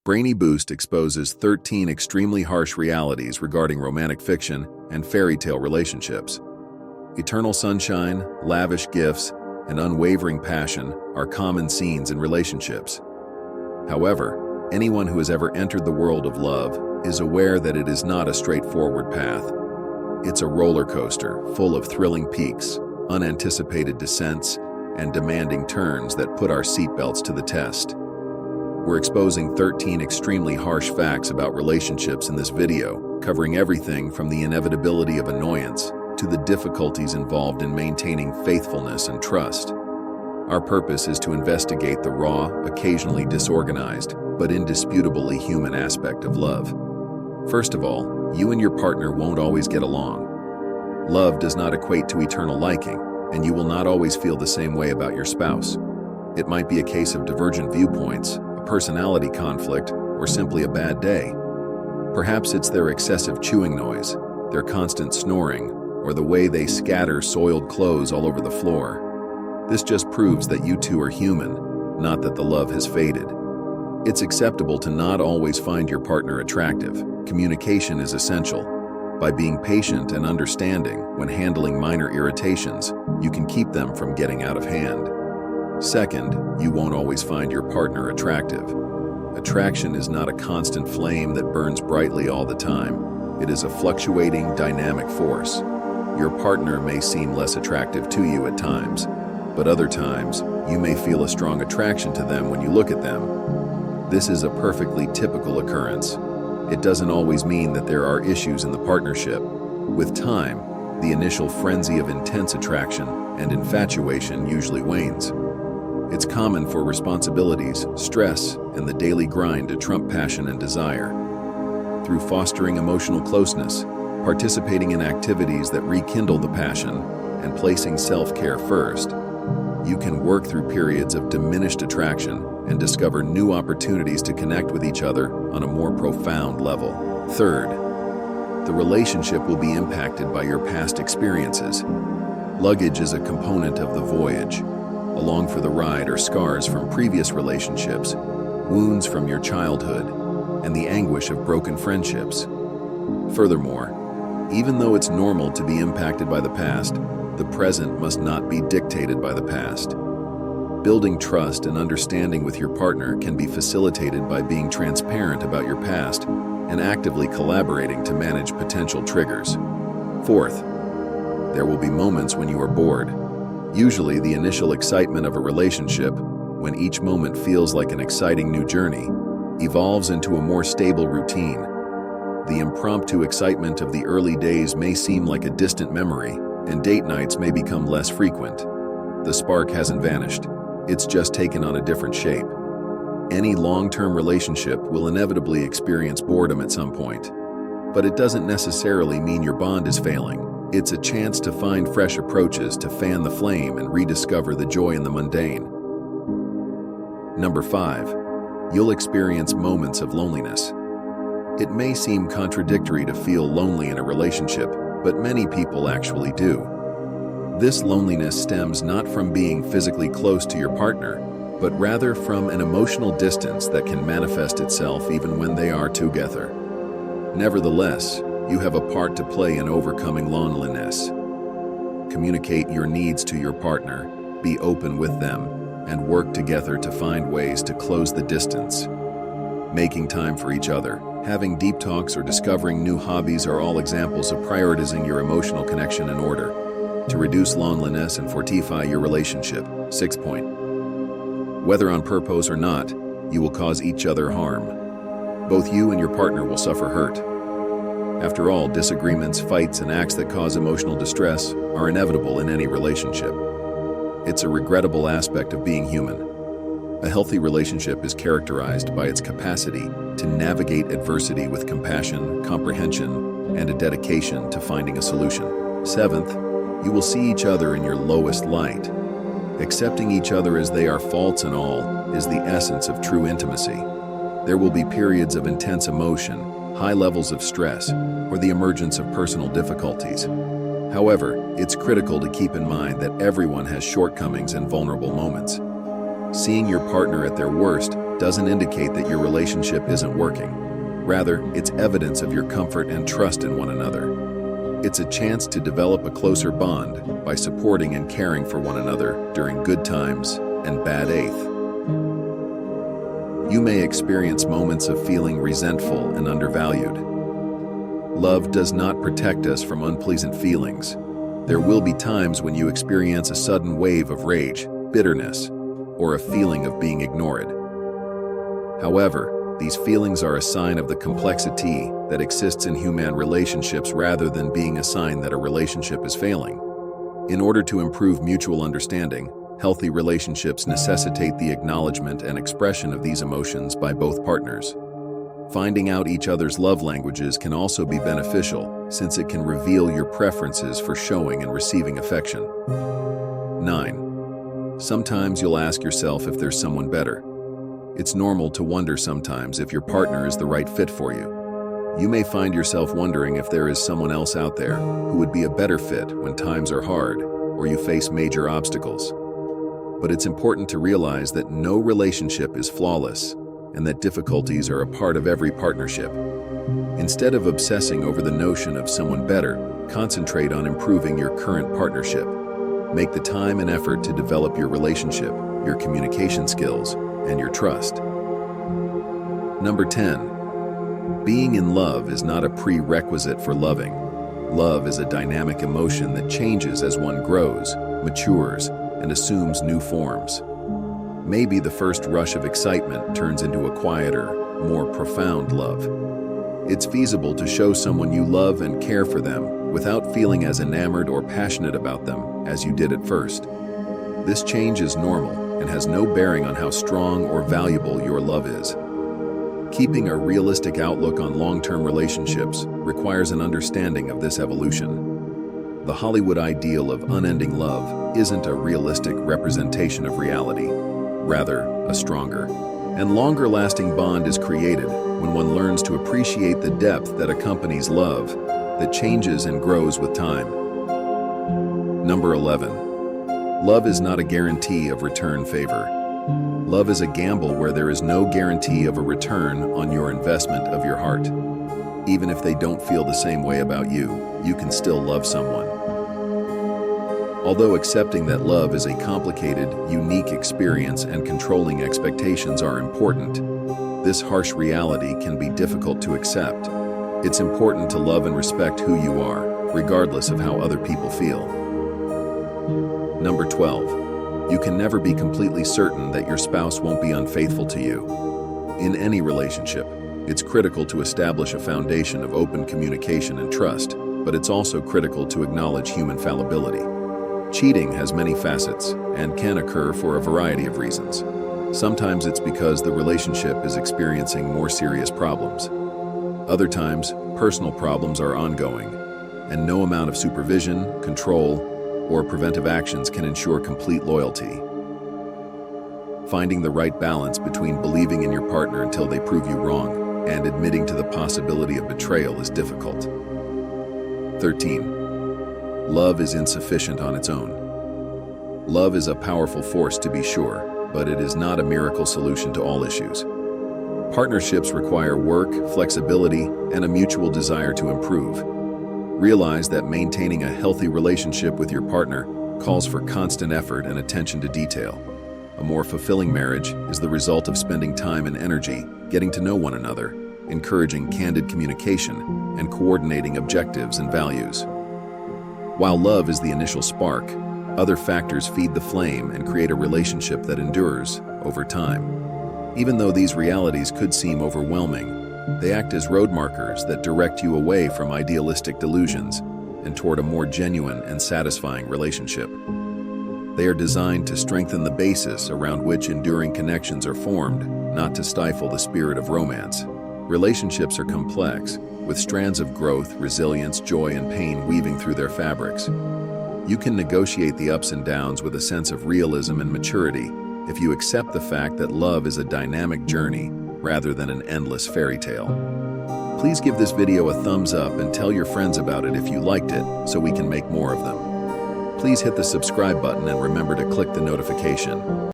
Brainy Boost exposes 13 extremely harsh realities regarding romantic fiction and fairy tale relationships. Eternal sunshine, lavish gifts, and unwavering passion are common scenes in relationships. However, anyone who has ever entered the world of love is aware that it is not a straightforward path. It's a roller coaster full of thrilling peaks, unanticipated descents, and demanding turns that put our seatbelts to the test. We're exposing 13 extremely harsh facts about relationships in this video, covering everything from the inevitability of annoyance to the difficulties involved in maintaining faithfulness and trust. Our purpose is to investigate the raw, occasionally disorganized, but indisputably human aspect of love. First of all, you and your partner won't always get along. Love does not equate to eternal liking, and you will not always feel the same way about your spouse. It might be a case of divergent viewpoints, personality conflict, or simply a bad day. Perhaps it's their excessive chewing noise, their constant snoring, or the way they scatter soiled clothes all over the floor. This just proves that you two are human, not that the love has faded. It's acceptable to not always find your partner attractive. Communication is essential. By being patient and understanding when handling minor irritations, you can keep them from getting out of hand. Second, you won't always find your partner attractive. Attraction is not a constant flame that burns brightly all the time. It is a fluctuating, dynamic force. Your partner may seem less attractive to you at times, but other times, you may feel a strong attraction to them when you look at them. This is a perfectly typical occurrence. It doesn't always mean that there are issues in the partnership. With time, the initial frenzy of intense attraction and infatuation usually wanes. It's common for responsibilities, stress, and the daily grind to trump passion and desire. Through fostering emotional closeness, participating in activities that rekindle the passion, and placing self-care first, you can work through periods of diminished attraction and discover new opportunities to connect with each other on a more profound level. Third, the relationship will be impacted by your past experiences. Luggage is a component of the voyage. Along for the ride are scars from previous relationships, wounds from your childhood, and the anguish of broken friendships. Furthermore, even though it's normal to be impacted by the past, the present must not be dictated by the past. Building trust and understanding with your partner can be facilitated by being transparent about your past and actively collaborating to manage potential triggers. Fourth, there will be moments when you are bored. Usually, the initial excitement of a relationship, when each moment feels like an exciting new journey, evolves into a more stable routine. The impromptu excitement of the early days may seem like a distant memory, and date nights may become less frequent. The spark hasn't vanished. It's just taken on a different shape. Any long-term relationship will inevitably experience boredom at some point, but it doesn't necessarily mean your bond is failing. It's a chance to find fresh approaches to fan the flame and rediscover the joy in the mundane. Number 5, you'll experience moments of loneliness. It may seem contradictory to feel lonely in a relationship, but many people actually do. This loneliness stems not from being physically close to your partner, but rather from an emotional distance that can manifest itself even when they are together. Nevertheless, you have a part to play in overcoming loneliness. Communicate your needs to your partner, be open with them, and work together to find ways to close the distance. Making time for each other, having deep talks, or discovering new hobbies are all examples of prioritizing your emotional connection in order to reduce loneliness and fortify your relationship. 6 point. Whether on purpose or not, you will cause each other harm. Both you and your partner will suffer hurt. After all, disagreements, fights, and acts that cause emotional distress are inevitable in any relationship. It's a regrettable aspect of being human. A healthy relationship is characterized by its capacity to navigate adversity with compassion, comprehension, and a dedication to finding a solution. Seventh, you will see each other in your lowest light. Accepting each other as they are, faults and all, is the essence of true intimacy. There will be periods of intense emotion, high levels of stress, or the emergence of personal difficulties. However, it's critical to keep in mind that everyone has shortcomings and vulnerable moments. Seeing your partner at their worst doesn't indicate that your relationship isn't working. Rather, it's evidence of your comfort and trust in one another. It's a chance to develop a closer bond by supporting and caring for one another during good times and bad eighth. You may experience moments of feeling resentful and undervalued. Love does not protect us from unpleasant feelings. There will be times when you experience a sudden wave of rage, bitterness, or a feeling of being ignored. However, these feelings are a sign of the complexity that exists in human relationships rather than being a sign that a relationship is failing. In order to improve mutual understanding, healthy relationships necessitate the acknowledgement and expression of these emotions by both partners. Finding out each other's love languages can also be beneficial, since it can reveal your preferences for showing and receiving affection. 9. Sometimes you'll ask yourself if there's someone better. It's normal to wonder sometimes if your partner is the right fit for you. You may find yourself wondering if there is someone else out there who would be a better fit when times are hard or you face major obstacles. But it's important to realize that no relationship is flawless and that difficulties are a part of every partnership. Instead of obsessing over the notion of someone better, concentrate on improving your current partnership. Make the time and effort to develop your relationship, your communication skills, and your trust. Number 10. Being in love is not a prerequisite for loving. Love is a dynamic emotion that changes as one grows, matures, and assumes new forms. Maybe the first rush of excitement turns into a quieter, more profound love. It's feasible to show someone you love and care for them without feeling as enamored or passionate about them as you did at first. This change is normal and has no bearing on how strong or valuable your love is. Keeping a realistic outlook on long-term relationships requires an understanding of this evolution. The Hollywood ideal of unending love isn't a realistic representation of reality. Rather, a stronger and longer-lasting bond is created when one learns to appreciate the depth that accompanies love that changes and grows with time. Number 11. Love is not a guarantee of return favor. Love is a gamble where there is no guarantee of a return on your investment of your heart. Even if they don't feel the same way about you, you can still love someone. Although accepting that love is a complicated, unique experience and controlling expectations are important, this harsh reality can be difficult to accept. It's important to love and respect who you are, regardless of how other people feel. Number 12. You can never be completely certain that your spouse won't be unfaithful to you. In any relationship, it's critical to establish a foundation of open communication and trust, but it's also critical to acknowledge human fallibility. Cheating has many facets and can occur for a variety of reasons. Sometimes it's because the relationship is experiencing more serious problems. Other times, personal problems are ongoing, and no amount of supervision, control, or preventive actions can ensure complete loyalty. Finding the right balance between believing in your partner until they prove you wrong and admitting to the possibility of betrayal is difficult. 13. Love is insufficient on its own. Love is a powerful force to be sure, but it is not a miracle solution to all issues. Partnerships require work, flexibility, and a mutual desire to improve. Realize that maintaining a healthy relationship with your partner calls for constant effort and attention to detail. A more fulfilling marriage is the result of spending time and energy getting to know one another, encouraging candid communication, and coordinating objectives and values. While love is the initial spark, other factors feed the flame and create a relationship that endures over time. Even though these realities could seem overwhelming, they act as road markers that direct you away from idealistic delusions and toward a more genuine and satisfying relationship. They are designed to strengthen the basis around which enduring connections are formed, not to stifle the spirit of romance. Relationships are complex, with strands of growth, resilience, joy, and pain weaving through their fabrics. You can negotiate the ups and downs with a sense of realism and maturity if you accept the fact that love is a dynamic journey rather than an endless fairy tale. Please give this video a thumbs up and tell your friends about it if you liked it so we can make more of them. Please hit the subscribe button and remember to click the notification.